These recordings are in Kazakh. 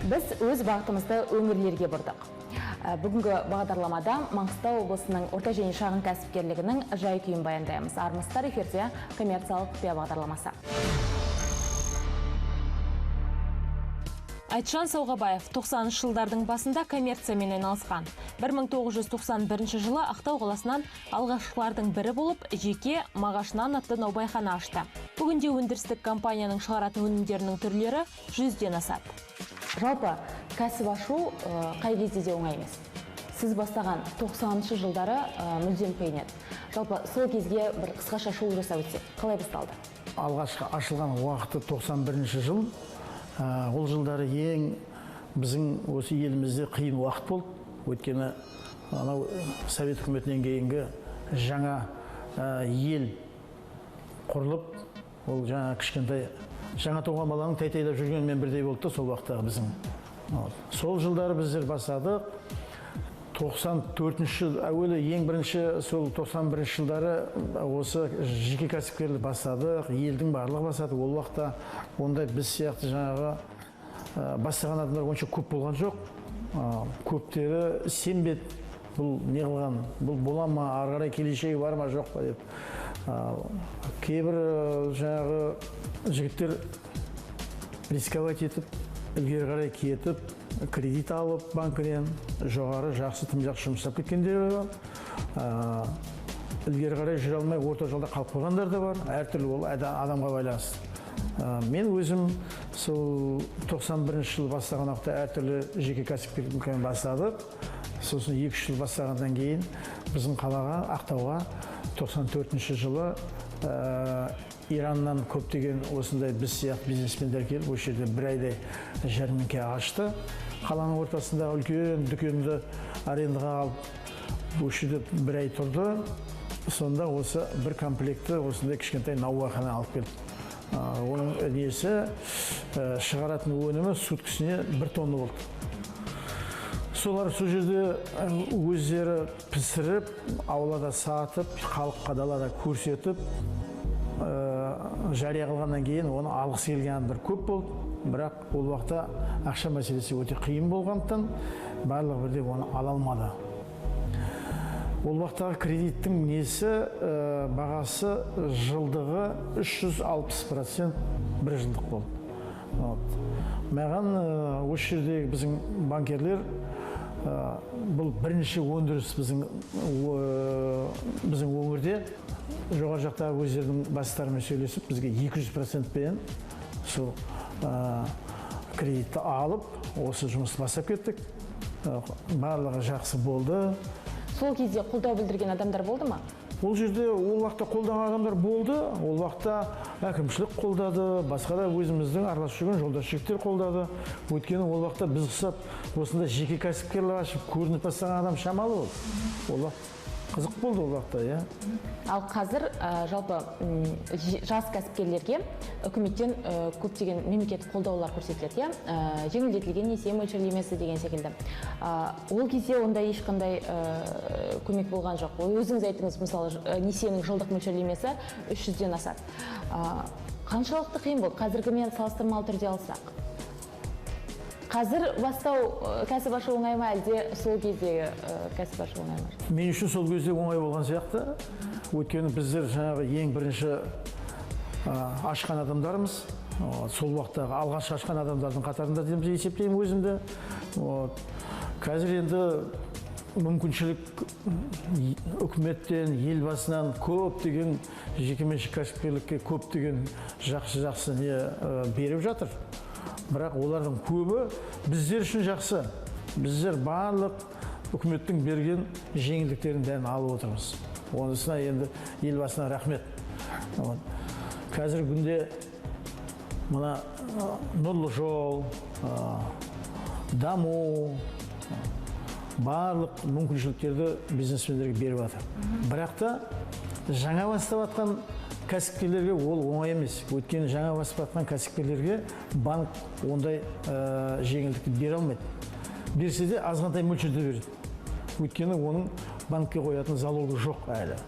Біз өз бағытымызды өңірлерге бұрдық. Бүгінгі бағдарламада Маңғыстау облысының орта және шағын кәсіпкерлігінің жай-күйін баяндаймыз. Армысыздар, эфирде коммерциялық құпия бағдарламасы. Айтжан Сауғабаев 90-шы жылдардың басында коммерциямен айналысқан. 1991 жылы Ақтау қаласынан алғашқылардың бірі болып, жеке Мағашынан атты наубайхана ашты. Бүгінде өндірістік компанияның шығаратын өнімдерінің түрлері 100-ден асады. Жалпы, кәсіп ашу қай кезде де оңай емес. Сіз бастаған 90-шы жылдары мүлдем қиын еді. Жалпы, сол кезге бір қысқаша шолу жасап өтсек, қалай басталды? Алғашқы ашылған уақыты 91 жыл. Ол жылдары ең біздің осы елімізде қиын уақыт болды. Өйткені Совет үкіметінен кейінгі жаңа ел құрылып, ол жаңа кішкентай жаңа туған баланың тәйтейлеп жүргенмен бірдей болды сол уақыттағы біздің. Сол жылдары біздер бастадық. 94 жыл әуелі ең бірінші сол 91 жылдары осы жеке кәсіпкерлік бастадық, елдің барлығы бастады. Ол уақытта ондай біз сияқты жаңағы бастаған адамдар онша көп болған жоқ. Көптері сенбеді, бұл не қылған, бұл бола ма, ары қарай келешегі бар ма, жоқ па деп. Кейбір жаңағы жігіттер рисковать етіп, ілгері қарай кетіп, кредит алып банкінен жоғары жақсы тым жақсы жұмыс істеп кеткендер бар. Ілгері қарай жүре алмай орта жолда қалып қойғандар да бар. Әртүрлі ол адамға байланысты. Мен өзім сол 91 жыл бастаған уақытта әртүрлі жеке кәсіпкерлікпен бастадық. Сосын 2 жыл бастағаннан кейін біздің қалаға, Ақтауға 94 жылы Ираннан көптеген осындай біз сияқты бизнесмендер келіп, осы жерде бір айдай жәрмеңке ашты. Қаланың ортасындағы үлкен дүкенді арендаға алып, осы жерде бір ай тұрды. Сонда осы бір комплекті осындай кішкентай наубайхана алып келді. Оның несі шығаратын өнімі суткісіне 1 тонна болды. Солар сол жерде өздері пісіріп, аулада сатып, халыққа далада көрсетіп, жария қылғаннан кейін оны алғысы келген адамдар көп болды. Бірақ ол уақытта ақша мәселесі өте қиын болғандықтан барлығы бірдей оны ала алмады. Ол уақыттағы кредиттің несі бағасы жылдығы 360% бір жылдық болды. Маған осы жердегі біздің банкерлер бұл бірінші өндіріс біздің өңірде жоғары жақтағы өздерінің бастарымен сөйлесіп, бізге 200%-пен сол кредитті алып, осы жұмысты бастап кеттік. Барлығы жақсы болды. Сол кезде қолдау білдірген адамдар болды ма? Ол жерде ол уақытта қолдаған адамдар болды. Ол уақытта әкімшілік қолдады, басқа да өзіміздің араласып жүрген жолдас жігіттер қолдады. Өйткені ол уақытта біз құсап осында жеке кәсіпкерлік ашып көрініп бастаған адам шамалы болды. Ол уақыт қызық болды ол уақытта, иә. Ал қазір жалпы жас кәсіпкерлерге үкіметтен көптеген мемлекеттік қолдаулар көрсетіледі, жеңілдетілген несие мөлшерлемесі деген секілді. Ол кезде онда ешқандай көмек болған жоқ. Өзіңіз айтыңыз, мысалы, несиенің жылдық мөлшерлемесі 300-ден асады. Қаншалықты қиын болды? Қазіргімен салыстырмалы түрде алсақ. Қазір кәсіп ашу оңай ма, әлде сол кездегі кәсіп ашу оңай ма? Мен үшін сол кезде оңай болған сияқты. Өйткені біздер жаңағы ең бірінші ашқан адамдарымыз. Сол уақыттағы алғаш ашқан адамдардың қатарында деп есептеймін өзімді. Қазір енді мүмкіншілік үкіметтен, елбасынан көптеген жекеменшік кәсіпкерлікке көптеген жақсы не беріп жатыр. Бірақ олардың көбі біздер үшін жақсы. Біздер барлық үкіметтің берген жеңілдіктерін бәрін алып отырмыз. Онысына енді елбасына рахмет. Қазір күнде мына нұрлы жол, даму, барлық мүмкіншіліктерді бизнесмендерге беріп жатыр. Бірақ та жаңа бастап жатқан кәсіпкерлерге ол оңай емес. Өйткені жаңа басып жатқан кәсіпкерлерге банк ондай жеңілдікті бере алмайды. Берсе де азғантай мөлшерде береді. Өйткені оның банкке қоятын залогы жоқ әлі.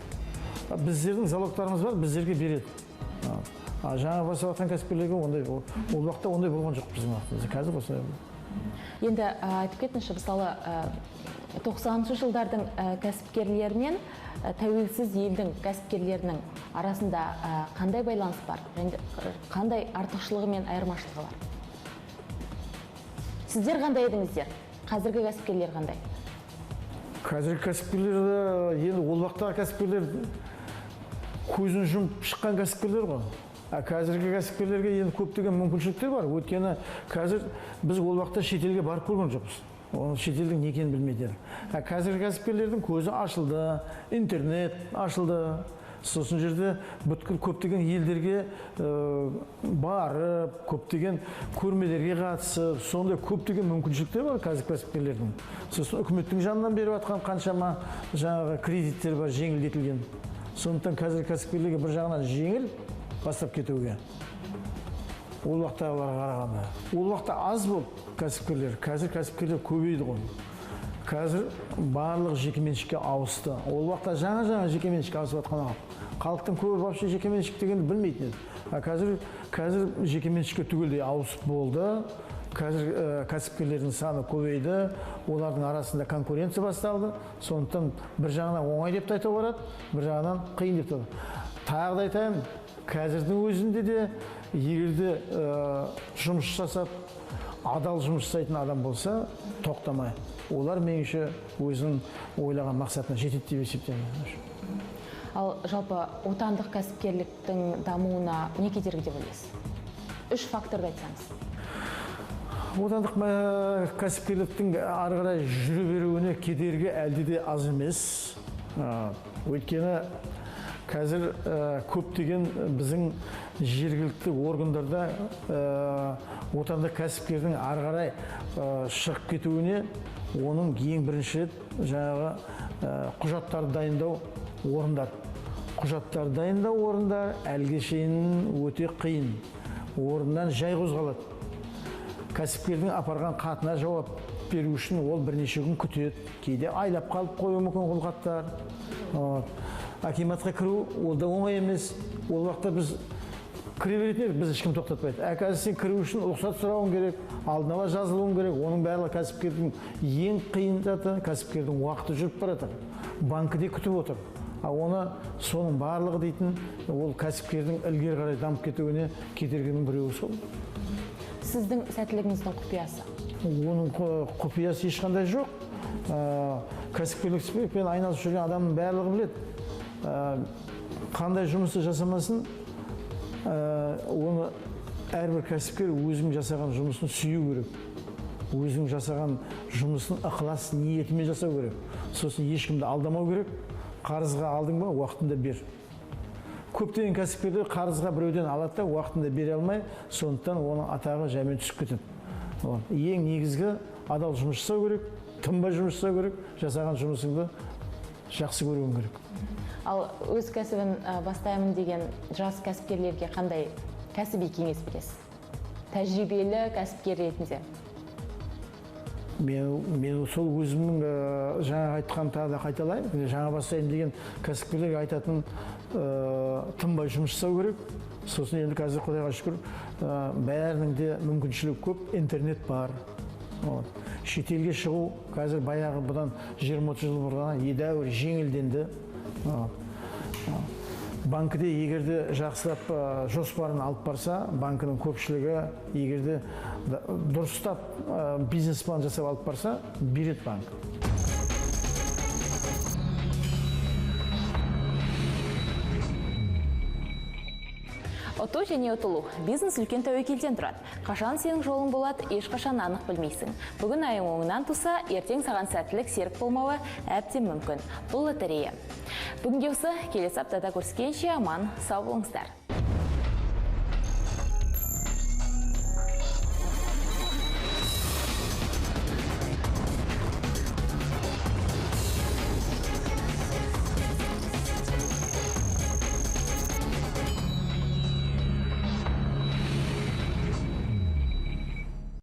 Біздердің залогтарымыз бар, біздерге береді. Жаңа басып жатқан кәсіпкерлерге ондай, ол уақытта ондай болған жоқ біздің уақытымызда. Қазір осылай. Енді айтып кетіңізші, мысалы 90-шы жылдардың кәсіпкерлермен тәуелсіз елдің кәсіпкерлерінің арасында қандай байланыс бар? Және қандай артықшылығы мен айырмашылығы бар? Сіздер қандай едіңіздер? Қазіргі кәсіпкерлер қандай? Қазіргі кәсіпкерлер, енді ол вақтағы кәсіпкерлер көзін жұмып шыққан кәсіпкерлер ғой. Қазіргі кәсіпкерлерге енді көптеген мүмкіншіліктер бар. Өйткені қазір біз ол вақытта шетелге барып көрген жоқпыз. Оны шетелдің не екенін білмейді. Қазіргі кәсіпкерлердің көзі ашылды, интернет ашылды. Сосын жерде бүткіл көптеген елдерге барып, көптеген көрмелерге қатысып, сондай көптеген мүмкіншіліктер бар қазіргі кәсіпкерлердің. Сосын үкіметтің жанынан беріп жатқан қаншама жаңағы кредиттер бар, жеңілдетілген. Сондықтан қазіргі кәсіпкерлерге бір жағынан жеңіл бастап кетуге. Ол уақыттағыларға қарағанда. Ол уақытта аз болды кәсіпкерлер. Қазір кәсіпкерлер көбейді ғой. Қазір барлық жекеменшікке ауысты. Ол уақытта жаңа жекеменшікке ауысып жатқан халықтың көбі вообще жекеменшік дегенді білмейтін еді. Қазір жекеменшікке түгелдей ауысып болды. Қазір кәсіпкерлердің саны көбейді. Олардың арасында конкуренция басталды. Сондықтан бір жағынан оңай деп те айтуға болады, бір жағынан қиын деп те айтуға. Тағы да айтайын, қазірдің өзінде де егерде жұмыс жасап, адал жұмыс жасайтын адам болса, тоқтамай. Олар меніңше өзінің ойлаған мақсатына жетеді деп есептеймін. Ал жалпы отандық кәсіпкерліктің дамуына не кедергі деп ойлайсыз? 3 факторды айтсаңыз. Отандық кәсіпкерліктің ары қарай жүре беруіне кедергі әлде де аз емес. Өйткені қазір көптеген біздің жергілікті органдарда отандық кәсіпкердің ары қарай шығып кетуіне оның ең бірінші рет жаңағы құжаттарды дайындау орындар. Құжаттарды дайындау орындар әлге шейін өте қиын. Орыннан жай қозғалады. Кәсіпкердің апарған хатына жауап беру үшін ол бірнеше күн күтеді. Кейде айлап қалып қоюы мүмкін ол хаттар. Акиматқа кіру ол да оңай емес. Ол уақытта біз кіре беретін едік, біз ешкім тоқтатпайды. Қазір сен кіру үшін рұқсат сұрауың керек, алдын ала жазылуың керек. Оның барлығы кәсіпкердің ең қиын заты, кәсіпкердің уақыты жүріп барады. Банкіде күтіп отыр. Оны соның барлығы дейтін ол кәсіпкердің ілгері қарай дамып кетуіне кедергінің біреуі сол. Сіздің сәттілігіңіздің құпиясы? Оның құпиясы ешқандай жоқ. Кәсіпкерлікпен айналысып жүрген адамның барлығы біледі. Қандай жұмысты жасамасын, оны әрбір кәсіпкер өзінің жасаған жұмысын сүю керек. Өзінің жасаған жұмысын ықылас ниетімен жасау керек. Сосын ешкімді алдамау керек. Қарызға алдың ба, уақытында бер. Көптеген кәсіпкерлер қарызға біреуден алады да, уақытында бере алмай, сондықтан оның атағы жаймен түсіп кетеді. Ең негізгі адал жұмыс жасау керек, тынбай жұмыс жасау керек, жасаған жұмысыңды жақсы көруің керек. Ал өз кәсібін бастаймын деген жас кәсіпкерлерге қандай кәсіби кеңес бересіз? Тәжірибелі кәсіпкер ретінде. Мен сол өзімнің жаңа айтқан тағы да қайталаймын. Жаңа бастаймын деген кәсіпкерлерге айтатын тынбай жұмыс жасау керек. Сосын енді қазір Құдайға шүкір бәрінің де мүмкіншілігі көп, интернет бар. Шетелге шығу қазір баяғы бұдан 20-30 жыл бұрын едәуір жеңілденді. Банкіде егерде жақсылап жоспарын алып барса, банкінің көпшілігі егерде дұрыстап бизнес план жасап алып барса, береді банк. Ұту және ұтылу. Бизнес үлкен тәуекелден тұрады. Қашан сенің жолың болады, ешқашан анық білмейсің. Бүгін айың оңынан туса, ертең саған сәттілік серік болмауы әбден мүмкін. Бұл лотерея. Бүгінге осы, келесі аптада көріскенше аман, сау болыңыздар.